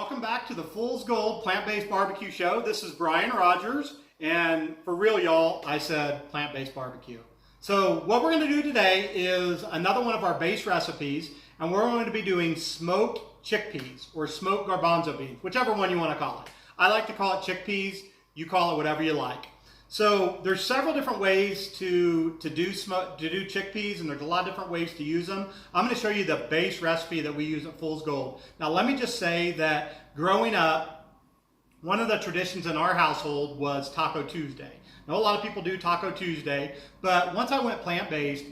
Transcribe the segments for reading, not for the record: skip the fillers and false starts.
welcome back to the Fool's Gold Plant-Based Barbecue Show. This is Brian Rogers, and for real, y'all, I said plant-based barbecue. So what we're going to do today is another one of our base recipes, and we're going to be doing smoked chickpeas or smoked garbanzo beans, whichever one you want to call it. I like to call it chickpeas. You call it whatever you like. So there's several different ways to do chickpeas, and there's a lot of different ways to use them. I'm going to show you the base recipe that we use at Fool's Gold. Now let me just say that growing up, one of the traditions in our household was Taco Tuesday. Now a lot of people do Taco Tuesday, but once I went plant-based,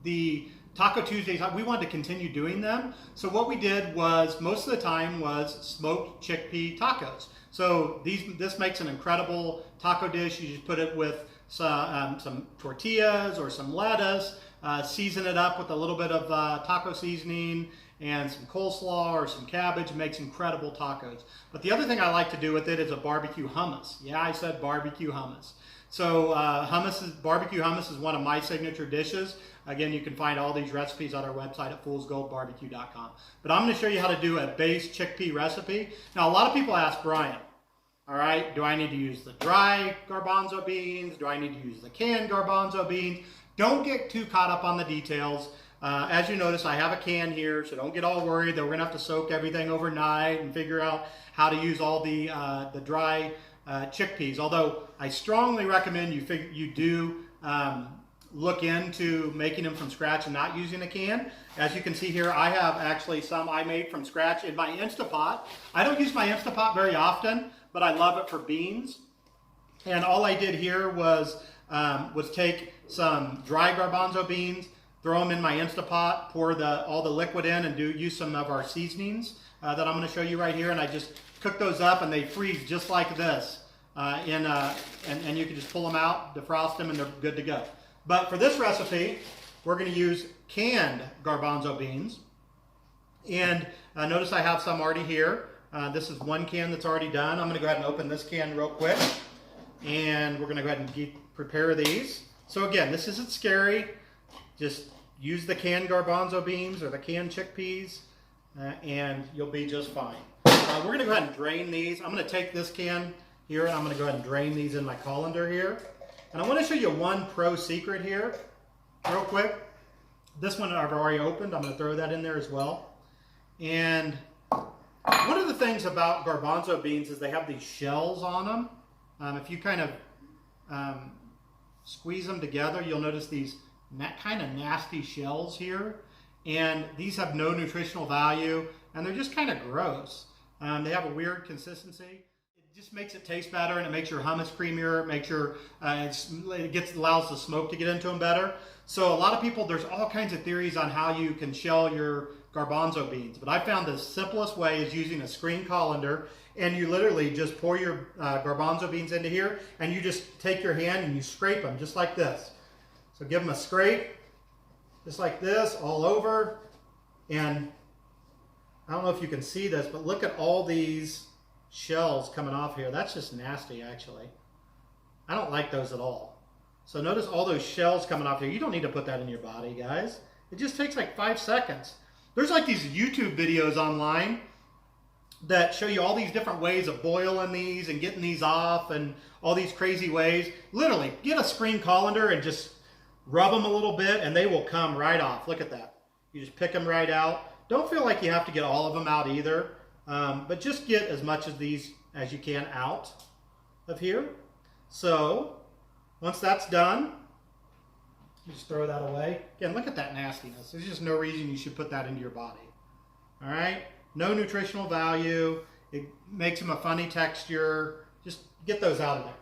the Taco Tuesdays, we wanted to continue doing them. So what we did was, most of the time, was smoked chickpea tacos. So this makes an incredible taco dish. You just put it with some tortillas or some lettuce, season it up with a little bit of taco seasoning and some coleslaw or some cabbage. It makes incredible tacos. But the other thing I like to do with it is a barbecue hummus. Yeah, I said barbecue hummus. So barbecue hummus is one of my signature dishes. Again, you can find all these recipes on our website at foolsgoldbarbecue.com. But I'm going to show you how to do a base chickpea recipe. Now, a lot of people ask Brian, all right, do I need to use the dry garbanzo beans? Do I need to use the canned garbanzo beans? Don't get too caught up on the details. As you notice, I have a can here, so don't get all worried that we're going to have to soak everything overnight and figure out how to use all the dry chickpeas. Although I strongly recommend you do look into making them from scratch and not using a can. As you can see here, I have actually some I made from scratch in my Instapot. I don't use my Instapot very often, but I love it for beans. And all I did here was take some dry garbanzo beans, throw them in my Instapot, pour all the liquid in, and use some of our seasonings that I'm going to show you right here. And I just cook those up, and they freeze just like this. And you can just pull them out, defrost them, and they're good to go. But for this recipe, we're going to use canned garbanzo beans. And notice I have some already here. This is one can that's already done. I'm going to go ahead and open this can real quick. And we're going to go ahead and prepare these. So again, this isn't scary. Just use the canned garbanzo beans or the canned chickpeas, and you'll be just fine. We're going to go ahead and drain these. I'm going to take this can here, and I'm going to go ahead and drain these in my colander here. And I want to show you one pro secret here, real quick. This one I've already opened. I'm going to throw that in there as well. And one of the things about garbanzo beans is they have these shells on them. If you kind of squeeze them together, you'll notice these kind of nasty shells here. And these have no nutritional value, and they're just kind of gross. They have a weird consistency. It just makes it taste better, and it makes your hummus creamier. It makes your allows the smoke to get into them better. So a lot of people, there's all kinds of theories on how you can shell your garbanzo beans, but I found the simplest way is using a screen colander, and you literally just pour your garbanzo beans into here, and you just take your hand and you scrape them just like this. So give them a scrape, just like this, all over. And I don't know if you can see this, but look at all these shells coming off here. That's just nasty, actually. I don't like those at all. So notice all those shells coming off here. You don't need to put that in your body, guys. It just takes like 5 seconds. There's like these YouTube videos online that show you all these different ways of boiling these and getting these off and all these crazy ways. Literally, get a screen colander and just rub them a little bit, and they will come right off. Look at that. You just pick them right out. Don't feel like you have to get all of them out either, but just get as much of these as you can out of here. So once that's done, you just throw that away. Again, look at that nastiness. There's just no reason you should put that into your body. All right? No nutritional value. It makes them a funny texture. Just get those out of there.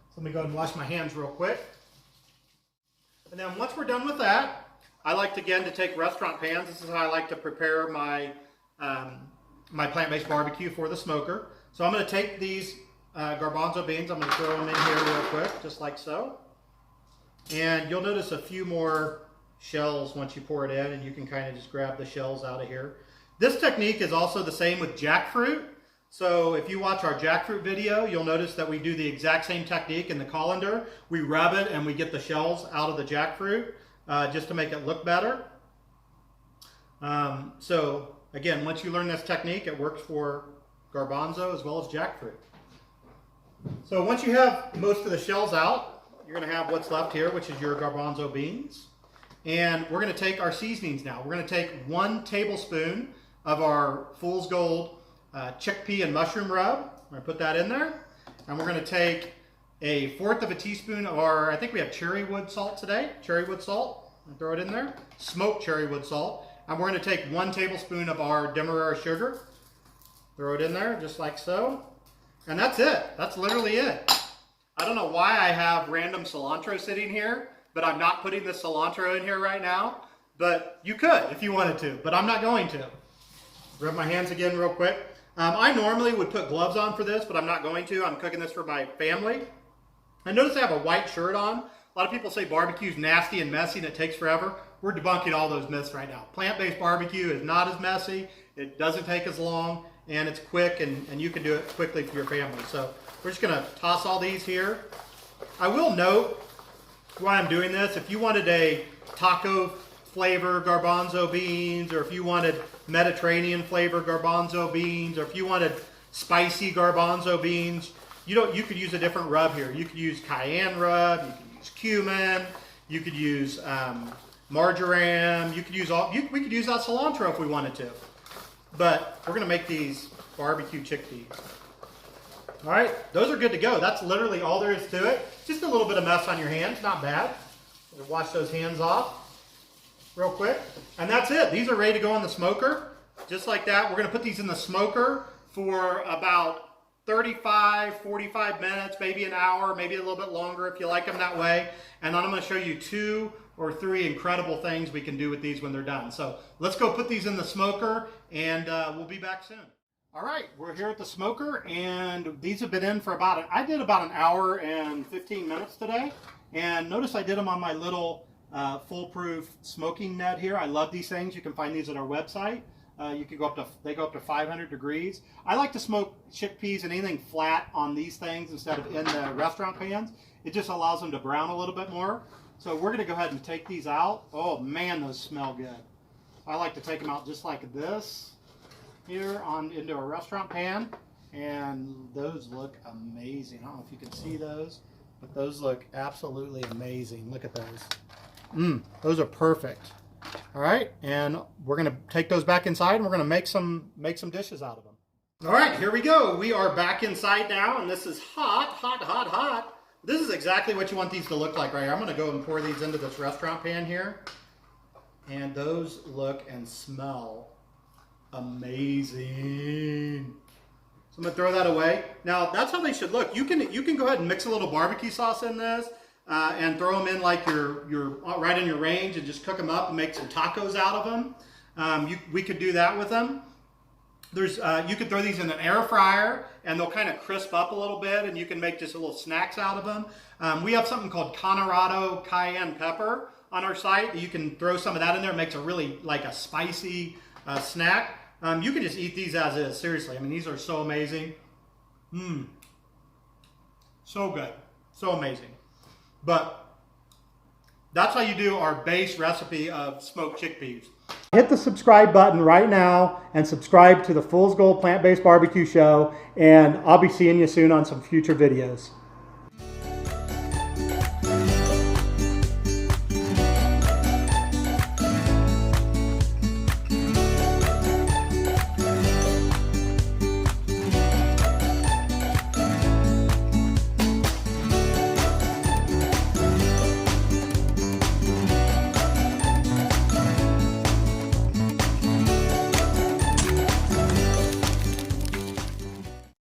So let me go ahead and wash my hands real quick. And then once we're done with that, I like to take restaurant pans. This is how I like to prepare my my plant-based barbecue for the smoker. So I'm going to take these garbanzo beans. I'm going to throw them in here real quick, just like so. And you'll notice a few more shells once you pour it in, and you can kind of just grab the shells out of here. This technique is also the same with jackfruit. So if you watch our jackfruit video, you'll notice that we do the exact same technique in the colander. We rub it and we get the shells out of the jackfruit just to make it look better. So again, once you learn this technique, it works for garbanzo as well as jackfruit. So once you have most of the shells out, you're going to have what's left here, which is your garbanzo beans. And we're going to take our seasonings now. We're going to take 1 tablespoon of our Fool's Gold chickpea and mushroom rub. We're going to put that in there. And we're going to take 1/4 of a teaspoon of our, I think we have cherry wood salt today. Cherry wood salt. And throw it in there. Smoked cherry wood salt. And we're going to take 1 tablespoon of our demerara sugar. Throw it in there just like so. And that's it. That's literally it. I don't know why I have random cilantro sitting here, but I'm not putting the cilantro in here right now. But you could if you wanted to, but I'm not going to. Rub my hands again real quick. I normally would put gloves on for this, but I'm not going to. I'm cooking this for my family. I notice I have a white shirt on. A lot of people say barbecue's nasty and messy and it takes forever. We're debunking all those myths right now. Plant-based barbecue is not as messy. It doesn't take as long. And it's quick, and you can do it quickly for your family. So we're just going to toss all these here. I will note why I'm doing this. If you wanted a taco flavor garbanzo beans, or if you wanted Mediterranean flavor garbanzo beans, or if you wanted spicy garbanzo beans, you could use a different rub here. You could use cayenne rub, you could use cumin, you could use marjoram, we could use that cilantro if we wanted to. But we're going to make these barbecue chickpeas. All right, those are good to go. That's literally all there is to it. Just a little bit of mess on your hands, not bad. Wash those hands off real quick. And that's it. These are ready to go in the smoker. Just like that. We're going to put these in the smoker for about 35, 45 minutes, maybe an hour, maybe a little bit longer if you like them that way. And then I'm going to show you 2 or 3 incredible things we can do with these when they're done. So let's go put these in the smoker, and we'll be back soon. All right, we're here at the smoker, and these have been in for I did about an hour and 15 minutes today. And notice I did them on my little foolproof smoking net here. I love these things. You can find these at our website. They go up to 500 degrees. I like to smoke chickpeas and anything flat on these things instead of in the restaurant pans. It just allows them to brown a little bit more. So we're going to go ahead and take these out. Oh man, those smell good. I like to take them out just like this here into a restaurant pan, and those look amazing. I don't know if you can see those, but those look absolutely amazing. Look at those. Those are perfect. All right, and we're going to take those back inside, and we're going to make some dishes out of them. All right, here we go. We are back inside now, and this is hot, hot, hot, hot. This is exactly what you want these to look like right here. I'm going to go and pour these into this restaurant pan here. And those look and smell amazing. So I'm going to throw that away. Now, that's how they should look. You can go ahead and mix a little barbecue sauce in this and throw them in like you're right in your range and just cook them up and make some tacos out of them. We could do that with them. You could throw these in an air fryer and they'll kind of crisp up a little bit, and you can make just little snacks out of them. We have something called Colorado cayenne pepper on our site. You can throw some of that in there. It makes a really like a spicy snack. You can just eat these as is, seriously. I mean, these are so amazing. So good, so amazing. But that's how you do our base recipe of smoked chickpeas. Hit the subscribe button right now and subscribe to the Fool's Gold Plant-Based Barbecue Show, and I'll be seeing you soon on some future videos.